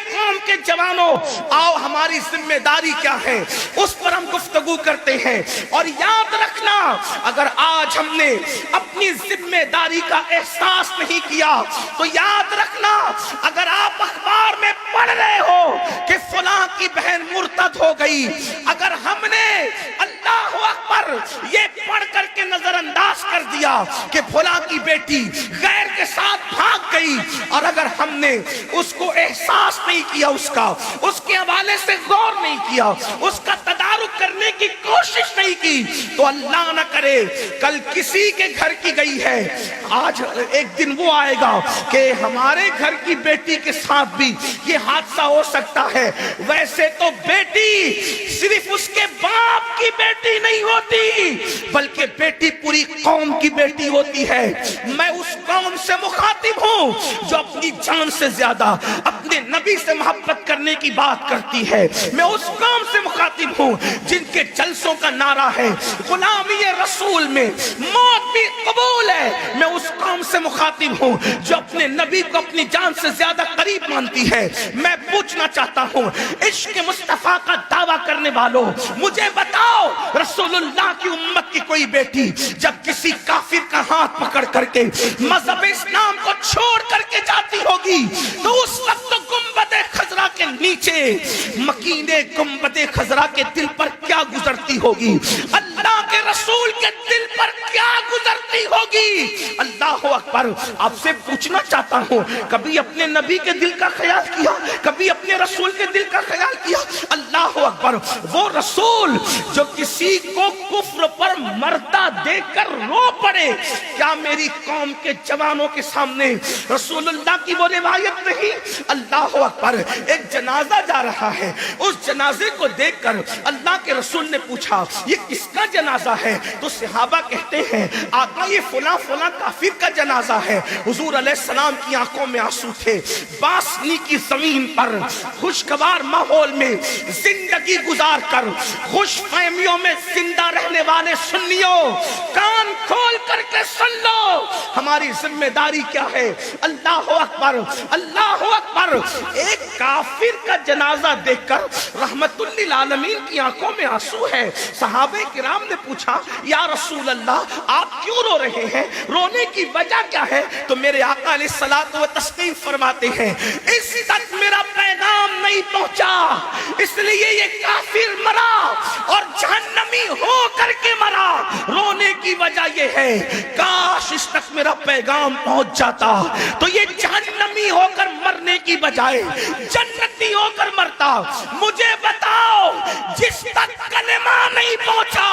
قوم کے جوانوں، آؤ ہماری ذمہ داری کیا ہے اس پر ہم گفتگو کرتے ہیں۔ اور یاد رکھنا، اگر آج ہم نے اپنی ذمہ داری کا احساس نہیں کیا تو یاد رکھنا، اگر آپ اخبار میں پڑھ رہے ہو کہ فلاں کی بہن مرتد ہو گئی، اگر ہم نے اللہ اکبر یہ پڑھ کر کے نظر انداز کر دیا کہ فلاں کی بیٹی غیر کے ساتھ بھاگ گئی، اور اگر ہم نے اس کو احساس نہیں کیا، اس کے حوالے سے غور نہیں کیا، اس کا تدارک کرنے کی کوشش نہیں کی، تو اللہ نہ کرے کل کسی کے گھر کی گئی ہے، آج ایک دن وہ آئے گا کہ ہمارے گھر کی بیٹی کے ساتھ بھی یہ حادثہ ہو سکتا ہے۔ ویسے تو بیٹی صرف اس کے باپ کی بیٹی نہیں ہوتی، بلکہ بیٹی پوری قوم کی بیٹی ہوتی ہے۔ میں اس قوم سے مخاطب ہوں جو اپنی جان سے زیادہ اپنے نبی سے محبت کرنے کی بات کرتی ہے۔ میں اس قوم سے مخاطب ہوں جن کے جلسوں کا نعرہ ہے غلامی رسول میں موت بھی قبول ہے۔ میں اس قوم سے مخاطب ہوں جو اپنے نبی کو اپنی جان سے زیادہ قریب مانتی ہے۔ میں پوچھنا چاہتا ہوں، عشق مصطفیٰ کا دعویٰ کرنے والوں، مجھے بتاؤ رسول اللہ کی امت کی کوئی بیٹی جب کسی کافر کا ہاتھ پکڑ کر کے مذہب اسلام کو چھوڑ کر کے جاتی ہوگی تو اس وقت گنبد خضرا کے نیچے مکین گنبد خضرا کے دل پر کیا گزرتی ہوگی، اللہ کے رسول کے دل پر کیا گزرتی ہوگی؟ اللہ اکبر۔ آپ سے پوچھنا چاہتا ہوں، کبھی اپنے نبی کے دل کا خیال کیا؟ کبھی اپنے رسول کے دل کا خیال کیا؟ اللہ اکبر۔ وہ رسول جو کسی کو کفر پر مردہ دیکھ کر رو پڑے، کیا میری قوم کے جوانوں کے سامنے رسول اللہ کی وہ روایت نہیں؟ اللہ اکبر۔ ایک جنازہ جا رہا ہے، اس جنازے کو دیکھ کر اللہ کے رسول نے پوچھا یہ کس کا جنازہ ہے؟ تو صحابہ کہتے ہیں آقا یہ فلاں فلاں کافر کا جنازہ ہے۔ حضور علیہ السلام کی آنکھوں میں آنسو تھے۔ باسنی کی زمین پر خوشگوار ماحول میں زندگی گزار کر خوش فہمیوں میں زندہ رہنے والے سنیوں، کان کھول کر کے سن لو ہماری ذمہ داری کیا ہے۔ اللہ اکبر، اللہ اکبر۔ ایک کافر کا جنازہ دیکھ کر رحمت للعالمین کی آنکھوں میں آنسو ہے۔ صحابہ کرام نے پوچھا یا رسول اللہ آپ کیوں رو رہے ہیں؟ رونے کی وجہ کیا ہے؟ تو میرے آقا علیہ الصلوۃ والتسلیم فرماتے ہیں اس تک میرا پیغام نہیں پہنچا، اس لیے یہ کافر مرا اور جہنمی ہو کر کے مرا۔ رونے کی وجہ یہ ہے کاش اس تک میرا پیغام پہنچ جاتا تو یہ جہنمی ہو کر مرنے کی بجائے جنتی ہو کر مرتا۔ مجھے بتاؤ جس تک کلمہ نہیں پہنچا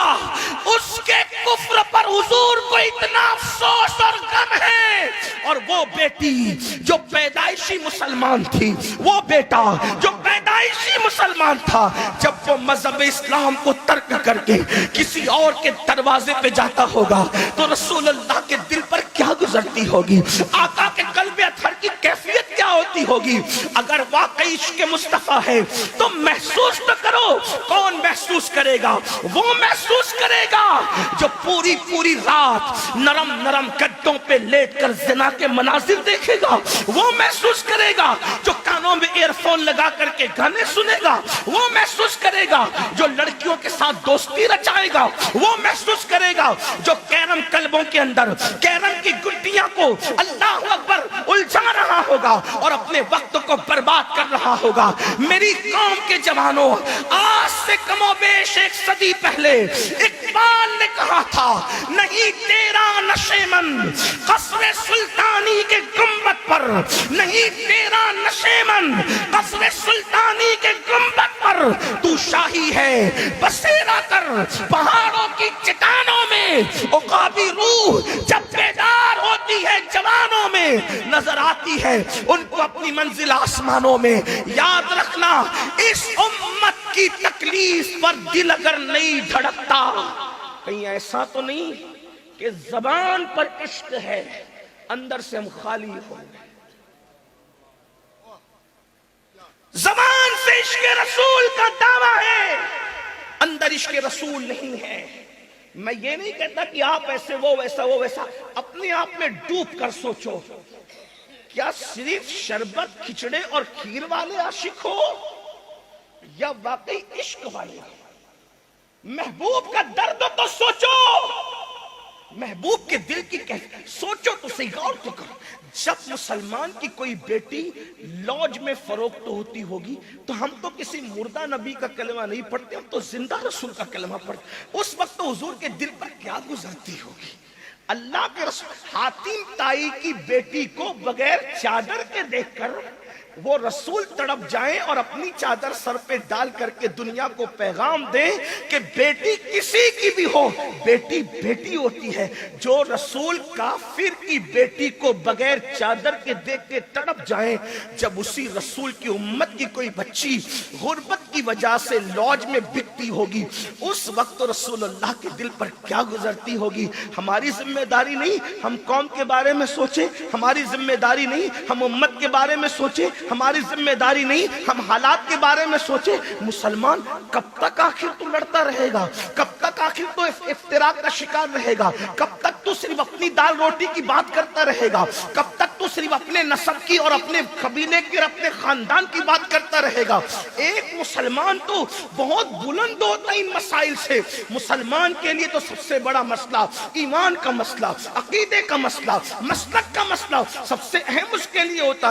اس کے کفر پر حضور کو اتنا افسوس اور غم ہے، اور وہ بیٹی جو پیدائشی مسلمان تھی، وہ بیٹا جو پیدائشی مسلمان تھا، جب وہ مذہب اسلام کو ترک کر کے کسی اور کے دروازے پہ جاتا ہوگا تو رسول اللہ کے دل پر کیا گزرتی ہوگی؟ آقا کے قلب اطہر کی کیفیت کیا ہوتی ہوگی؟ اگر واقعی عشق مصطفیٰ ہے تو محسوس تو کرو۔ کون محسوس کرے گا؟ وہ محسوس کرے گا جو پوری پوری رات نرم نرم گدوں پہ لیٹ کر زنا کے مناظر دیکھے گا۔ وہ محسوس کرے گا جو کانوں میں ایئر فون لگا کر کے گانے سنے گا۔ وہ محسوس کرے گا جو لڑکیوں کے ساتھ دوستی رچائے گا۔ وہ محسوس کرے گا جو کیرم کلبوں کے اندر کیرم کی گڈیاں کو اللہ اکبر الجھا رہا ہوگا اور اپنے وقت کو برباد کر رہا ہوگا۔ میری قوم کے جوانوں، آج سے کم و بیش ایک صدی پہلے اقبال نے کہا تھا نہیں تیرا نشے من قصر سلطانی کے گنبد پر، نہیں تیرا نشے من قصر سلطانی کے گنبد پر، تو شاہی ہے بسیرا کر پہاڑوں کی چٹانوں میں۔ عقابی روح جب بیدار ہوتی ہے جوانوں میں نظر آتی ہے ان کو اپنی منزل آسمانوں میں۔ یاد رکھنا اس امت کی تکلیف پر دل اگر نہیں دھڑکتا، کہیں ایسا تو نہیں کہ زبان پر عشق ہے اندر سے ہم خالی ہو گئے۔ زبان سے عشق رسول کا دعویٰ ہے، اندر عشق رسول نہیں ہے۔ میں یہ نہیں کہتا کہ آپ ایسے وہ ویسا وہ ویسا، اپنے آپ میں ڈوب کر سوچو کیا صرف شربت کھچڑے اور کھیر والے عاشق ہو یا واقعی عشق والے؟ محبوب کا درد تو سوچو، محبوب کے دل کی سوچو تو صحیح، غور تو کرو۔ جب مسلمان کی کوئی بیٹی لوج میں فروخت ہوتی ہوگی تو ہم تو کسی مردہ نبی کا کلمہ نہیں پڑھتے، ہم تو زندہ رسول کا کلمہ پڑھتے۔ اس وقت تو حضور کے دل پر کیا گزرتی ہوگی؟ اللہ کے رسول حاتم طائی کی بیٹی کو بغیر چادر کے دیکھ کر وہ رسول تڑپ جائیں اور اپنی چادر سر پہ ڈال کر کے دنیا کو پیغام دیں کہ بیٹی کسی کی بھی ہو، بیٹی بیٹی ہوتی ہے۔ جو رسول کافر کی بیٹی کو بغیر چادر کے دیکھ کے تڑپ جائیں، جب اسی رسول کی امت کی کوئی بچی غربت کی وجہ سے لوج میں بکتی ہوگی، اس وقت رسول اللہ کے دل پر کیا گزرتی ہوگی؟ ہماری ذمہ داری نہیں ہم قوم کے بارے میں سوچیں، ہماری ذمہ داری نہیں ہم امت کے بارے میں سوچیں، ہماری ذمہ داری نہیں ہم حالات کے بارے میں سوچیں۔ مسلمان کب تک آخر تو لڑتا رہے گا؟ کب تک آخر تو افتراق کا شکار رہے گا؟ کب تک تو صرف اپنی دال روٹی کی بات کرتا رہے گا؟ کب تک تو صرف اپنے نسب کی اور اپنے قبیلے کی اور اپنے خاندان کی بات کرتا رہے گا؟ ایک مسلمان تو بہت بلند ہوتا ہے ان مسائل سے۔ مسلمان کے لیے تو سب سے بڑا مسئلہ ایمان کا مسئلہ، عقیدے کا مسئلہ، مسلک کا مسئلہ سب سے اہم اس کے لیے ہوتا ہے۔